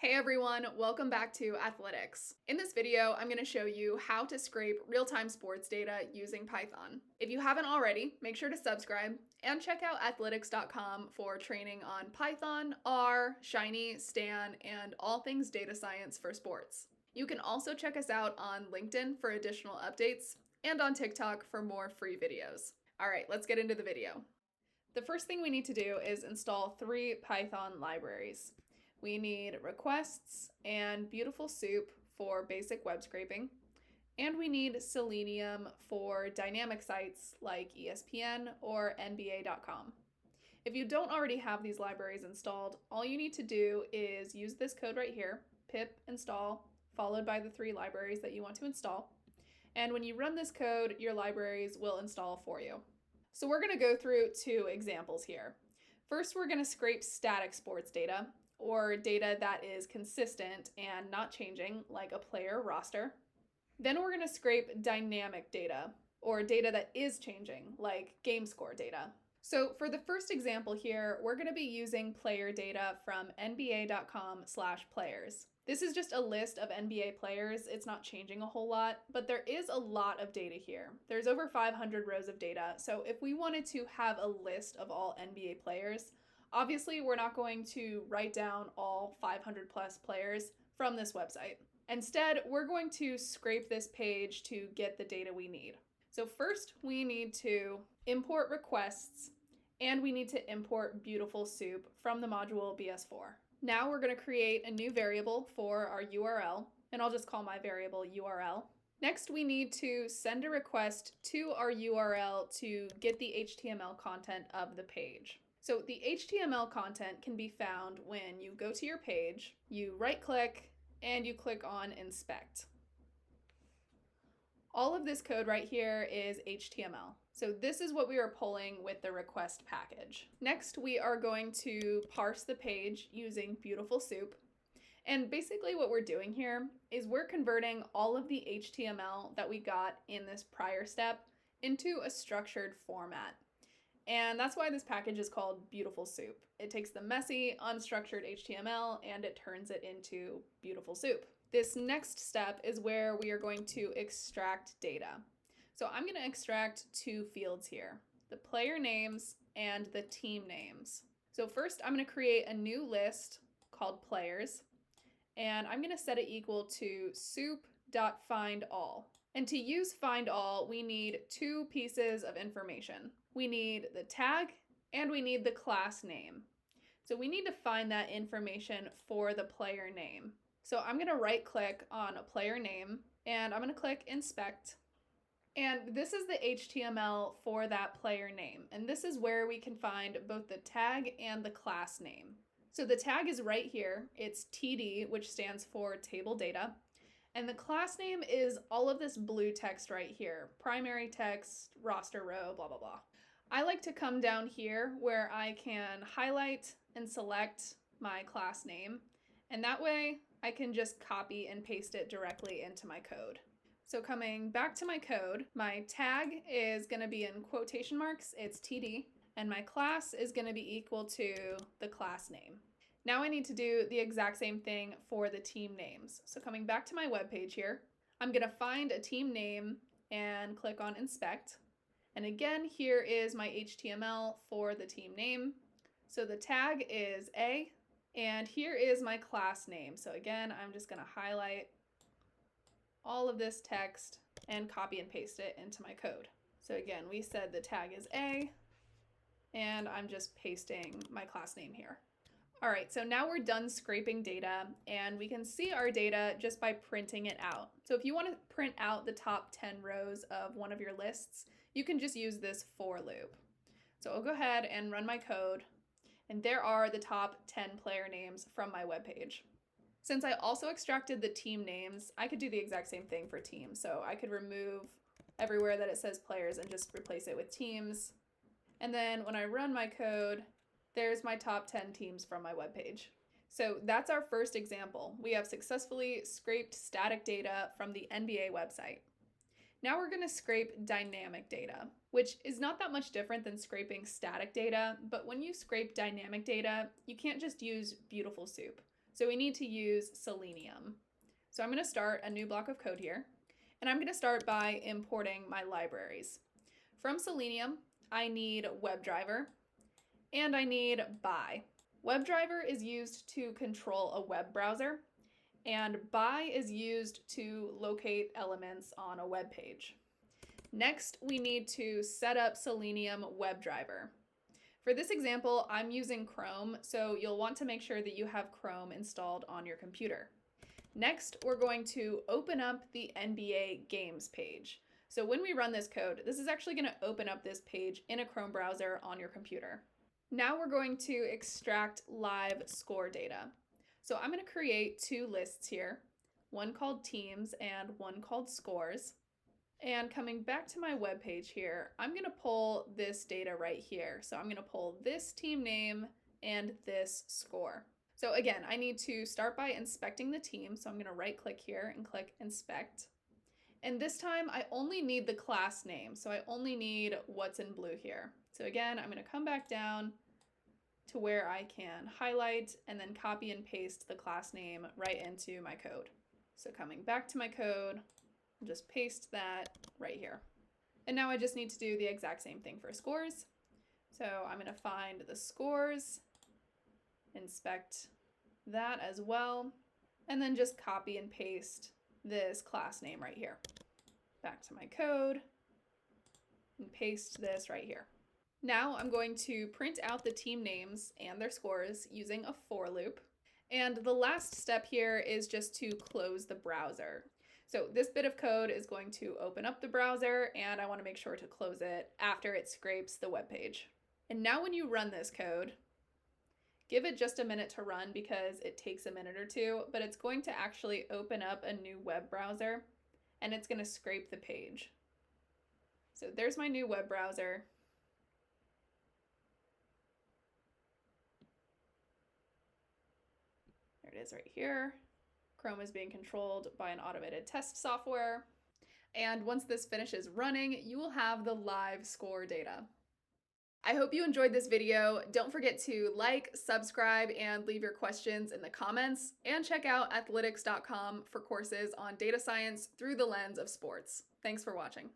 Hey everyone, welcome back to Athletics. In this video, I'm going to show you how to scrape real-time sports data using Python. If you haven't already, make sure to subscribe and check out AthlyticZ.com for training on Python, R, Shiny, Stan, and all things data science for sports. You can also check us out on LinkedIn for additional updates and on TikTok for more free videos. All right, let's get into the video. The first thing we need to do is install 3 Python libraries. We need requests and BeautifulSoup for basic web scraping, and we need Selenium for dynamic sites like ESPN or NBA.com. If you don't already have these libraries installed, all you need to do is use this code right here, pip install, followed by the 3 libraries that you want to install. And when you run this code, your libraries will install for you. So we're going to go through 2 examples here. First, we're going to scrape static sports data, or data that is consistent and not changing, like a player roster. Then we're going to scrape dynamic data, or data that is changing, like game score data. So for the first example here, we're going to be using player data from nba.com/players. This is just a list of NBA players. It's not changing a whole lot, but there is a lot of data here. There's over 500 rows of data. So if we wanted to have a list of all NBA players, obviously, we're not going to write down all 500 plus players from this website. Instead, we're going to scrape this page to get the data we need. So first, we need to import requests, and we need to import BeautifulSoup from the module BS4. Now we're going to create a new variable for our URL, and I'll just call my variable URL. Next, we need to send a request to our URL to get the HTML content of the page. So the HTML content can be found when you go to your page, you right-click, and you click on Inspect. All of this code right here is HTML. So this is what we are pulling with the request package. Next, we are going to parse the page using BeautifulSoup. And basically what we're doing here is we're converting all of the HTML that we got in this prior step into a structured format. And that's why this package is called BeautifulSoup. It takes the messy, unstructured HTML and it turns it into BeautifulSoup. This next step is where we are going to extract data. So I'm going to extract 2 fields here, the player names and the team names. So first I'm going to create a new list called players, and I'm going to set it equal to soup.findAll. And to use findAll, we need 2 pieces of information. We need the tag and we need the class name. So we need to find that information for the player name. So I'm going to right click on a player name and I'm going to click inspect. And this is the HTML for that player name. And this is where we can find both the tag and the class name. So the tag is right here. It's TD, which stands for table data. And the class name is all of this blue text right here, primary text, roster row, blah, blah, blah. I like to come down here where I can highlight and select my class name, and that way I can just copy and paste it directly into my code. So coming back to my code, my tag is going to be in quotation marks, it's TD, and my class is going to be equal to the class name. Now I need to do the exact same thing for the team names. So coming back to my web page here, I'm going to find a team name and click on inspect. And again, here is my HTML for the team name. So the tag is A, and here is my class name. So again, I'm just going to highlight all of this text and copy and paste it into my code. So again, we said the tag is A, and I'm just pasting my class name here. All right, so now we're done scraping data and we can see our data just by printing it out. So if you want to print out the top 10 rows of one of your lists, you can just use this for loop. So I'll go ahead and run my code, and there are the top 10 player names from my webpage. Since I also extracted the team names, I could do the exact same thing for teams. So I could remove everywhere that it says players and just replace it with teams. And then when I run my code, there's my top 10 teams from my webpage. So that's our first example. We have successfully scraped static data from the NBA website. Now we're going to scrape dynamic data, which is not that much different than scraping static data, but when you scrape dynamic data, you can't just use BeautifulSoup. So we need to use Selenium. So I'm going to start a new block of code here, and I'm going to start by importing my libraries. From Selenium, I need WebDriver, and I need by. WebDriver is used to control a web browser, and by is used to locate elements on a web page. Next, we need to set up Selenium WebDriver. For this example, I'm using Chrome, so you'll want to make sure that you have Chrome installed on your computer. Next, we're going to open up the NBA Games page. So when we run this code, this is actually going to open up this page in a Chrome browser on your computer. Now we're going to extract live score data. So I'm going to create two lists here, one called teams and one called scores. And coming back to my web page here, I'm going to pull this data right here. So I'm going to pull this team name and this score. So again, I need to start by inspecting the team. So I'm going to right click here and click inspect. And this time I only need the class name. So I only need what's in blue here. So again, I'm going to come back down to where I can highlight and then copy and paste the class name right into my code. So coming back to my code, I'll just paste that right here. And now I just need to do the exact same thing for scores. So I'm going to find the scores, inspect that as well, and then just copy and paste this class name right here. Back to my code and paste this right here. Now I'm going to print out the team names and their scores using a for loop. And the last step here is just to close the browser. So this bit of code is going to open up the browser, and I want to make sure to close it after it scrapes the web page. And now when you run this code, give it just a minute to run because it takes a minute or two, but it's going to actually open up a new web browser and it's going to scrape the page. So there's my new web browser. There it is right here. Chrome is being controlled by an automated test software. And once this finishes running, you will have the live score data. I hope you enjoyed this video. Don't forget to like, subscribe, and leave your questions in the comments, and check out AthlyticZ.com for courses on data science through the lens of sports. Thanks for watching.